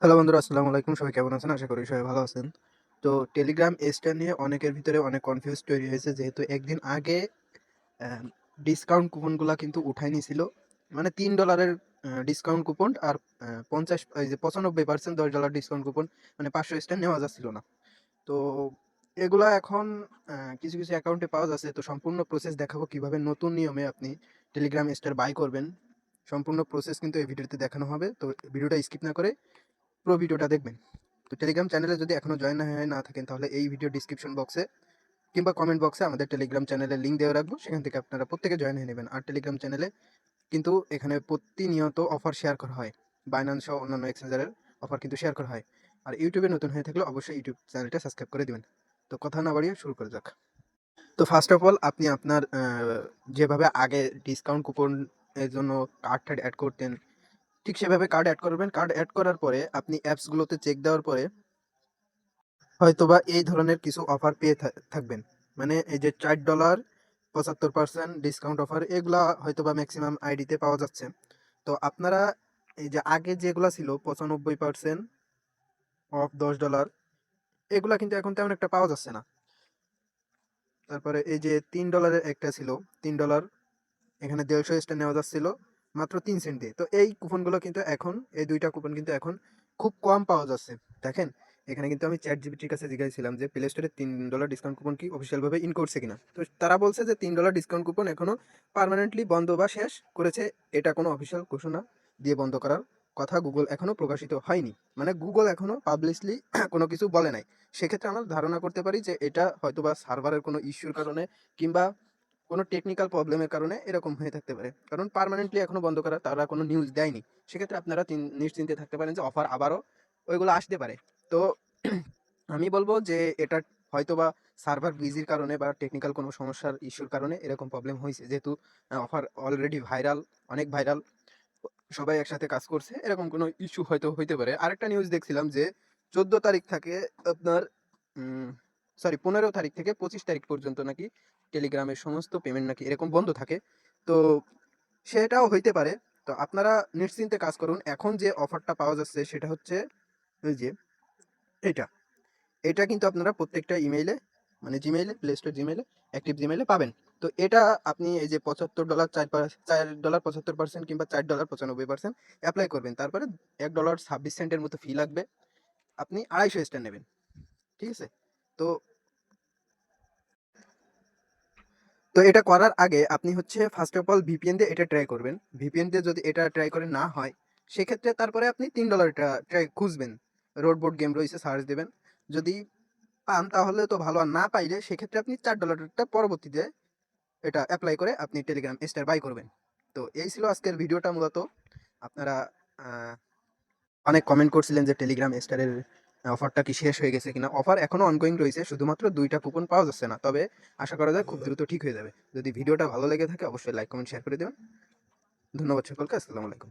Hello বন্ধুরা, আসসালামু আলাইকুম। সবাই কেমন আছেন? আশা করি সবাই ভালো আছেন। তো টেলিগ্রাম এজটা নিয়ে অনেকের ভিতরে অনেক কনফিউজ তৈরি হয়েছে, যেহেতু একদিন আগে অ্যা ডিসকাউন্ট কুপনগুলা কিন্তু উঠায় নিছিল। মানে $3 এর ডিসকাউন্ট কুপন আর ৫০ এই যে ৯৫% $10 ডিসকাউন্ট কুপন, মানে ৫০০ স্টার নেওয়া যাচ্ছিল না। তো এগুলা এখন কিছু অ্যাকাউন্টে পাওয়া যাচ্ছে। তো সম্পূর্ণ প্রসেস দেখাবো কিভাবে নতুন নিয়মে আপনি টেলিগ্রাম স্টার বাই করবেন। সম্পূর্ণ প্রসেস কিন্তু এই ভিডিওতে দেখানো হবে। তো ভিডিওটা স্কিপ না করে পুরো ভিডিওটা দেখবেন। তো টেলিগ্রাম চ্যানেলে যদি এখনো জয়েন না থাকেন, তাহলে এই ভিডিও ডিসক্রিপশন বক্সে কিংবা কমেন্ট বক্সে আমাদের টেলিগ্রাম চ্যানেলের লিঙ্ক দেওয়া রাখবো। সেখান থেকে আপনারা প্রত্যেকে জয়েন হয়ে নেবেন। আর টেলিগ্রাম চ্যানেলে কিন্তু এখানে প্রতিনিয়ত অফার শেয়ার করা হয়। বাইন্যান্স সহ অন্যান্য এক্সচেঞ্জারের অফার কিন্তু শেয়ার করা হয়। আর ইউটিউবে নতুন হয়ে থাকলে অবশ্যই ইউটিউব চ্যানেলটা সাবস্ক্রাইব করে দিবেন। তো কথা না বাড়িয়ে শুরু করা যাক। তো ফার্স্ট অফ অল আপনি আপনার যেভাবে আগে ডিসকাউন্ট কুপন এর জন্য কার্ড অ্যাড করতেন, ঠিক সেভাবে কার্ড অ্যাড করবেন। কার্ড অ্যাড করার পরে আপনি অ্যাপসগুলোতে চেক দেওয়ার পরে হয়তোবা এই ধরনের কিছু অফার পেয়ে থাকবেন। মানে এই যে $4 75% ডিসকাউন্ট অফার, এগুলা হয়তোবা ম্যাক্সিমাম আইডিতে পাওয়া যাচ্ছে। তো আপনারা এই যে আগে যেগুলা ছিল 95% অফ $10, এগুলা কিন্তু এখন তেমন একটা পাওয়া যাচ্ছে না। তারপরে এই যে $3 একটা ছিল, $3 এখানে 150 স্টার নেওয়া যাচ্ছিল মাত্র 3 সেন্ট দিয়ে। তো এই কুপনগুলো কিন্তু এখন, এই দুইটা কুপন কিন্তু এখন খুব কম পাওয়া যাচ্ছে। দেখেন, এখানে কিন্তু আমি চ্যাট জিপিটির কাছে জিজ্ঞাসছিলাম যে প্লে স্টোরে $3 ডিসকাউন্ট কুপন কি অফিসিয়াল ভাবে ইন করছে কিনা। তো তারা বলছে যে $3 ডিসকাউন্ট কুপন এখনো পার্মানেন্টলি বন্ধ বা শেষ করেছে। এটা কোনো অফিসিয়াল ঘোষণা দিয়ে বন্ধ করার কথা গুগল এখনো প্রকাশিত হয়নি। মানে গুগল এখনো পাবলিশলি কোনো কিছু বলে নাই। সেক্ষেত্রে আমরা ধারণা করতে পারি যে এটা হয়তোবা সার্ভারের কোনো ইস্যুর কারণে কিংবা কোনো টেকনিক্যাল প্রবলেমের কারণে এরকম হয়ে থাকতে পারে। কারণ পার্মানেন্টলি এখনো বন্ধ করা তারা কোনো নিউজ দেয়নি। সেক্ষেত্রে আপনারা নিশ্চিন্তে থাকতে পারেন যে অফার আবারও ওইগুলো আসতে পারে। তো আমি বলব যে এটা হয়তোবা সার্ভার বিজির কারণে বা টেকনিক্যাল কোনো সমস্যার ইস্যুর কারণে এরকম প্রবলেম হইছে। যেহেতু অফার অলরেডি ভাইরাল, অনেক ভাইরাল। সবাই একসাথে কাজ করছে। এরকম কোনো ইস্যু হয়তো হইতে পারে। আরেকটা নিউজ দেখছিলাম যে ১৪ তারিখ থেকে আপনার উম সরি ১৫ তারিখ থেকে ২৫ তারিখ পর্যন্ত নাকি টেলিগ্রামের সমস্ত পেমেন্ট নাকি এরকম বন্ধ থাকে। তো সেটাও হইতে পারে। তো আপনারা নিশ্চিন্তে কাজ করুন। এখন যে অফারটা পাওয়া যাচ্ছে সেটা হচ্ছে ওই যে এটা। এটা কিন্তু আপনারা প্রত্যেকটা ইমেইলে, মানে জিমেইলে, প্লে স্টোর জিমেইলে, অ্যাক্টিভ জিমেইলে পাবেন। তো এটা আপনি এই যে $৭৫ $৪ কিংবা $৪ 95% এপ্লাই করবেন। তারপরে $১.২৬ মতো ফি লাগবে। আপনি ২৫০ স্টার নেবেন। ঠিক আছে? তো তো এটা করার আগে আপনি হচ্ছে ফার্স্ট অফ অল ভিপিএন দিয়ে এটা ট্রাই করবেন। ভিপিএন দিয়ে যদি এটা ট্রাই করে না হয়, সেক্ষেত্রে তারপরে আপনি $3 টা ট্রাই খুঁজবেন। রোড বোর্ড গেম রয়েছে, সার্চ দিবেন। যদি পান তাহলে তো ভালো, আর না পাইলে সেক্ষেত্রে আপনি $4 টা পরবর্তীতে এটা এপ্লাই করে আপনি টেলিগ্রাম স্টার বাই করবেন। তো এই ছিল আজকের ভিডিওটা মূলত। আপনারা আহ, অনেক কমেন্ট করছিলেন যে টেলিগ্রাম স্টারের অফারটা কি শেষ হয়ে গেছে কিনা। অফার এখনো অনগোয়িং রয়েছে, শুধুমাত্র 2টা কুপন পাওয়া যাচ্ছে না। তবে আশা করা যায় খুব দ্রুত ঠিক হয়ে যাবে। যদি ভিডিওটা ভালো লেগে থাকে অবশ্যই লাইক কমেন্ট শেয়ার করে দেবেন। ধন্যবাদ সকলকে। আসসালামু আলাইকুম।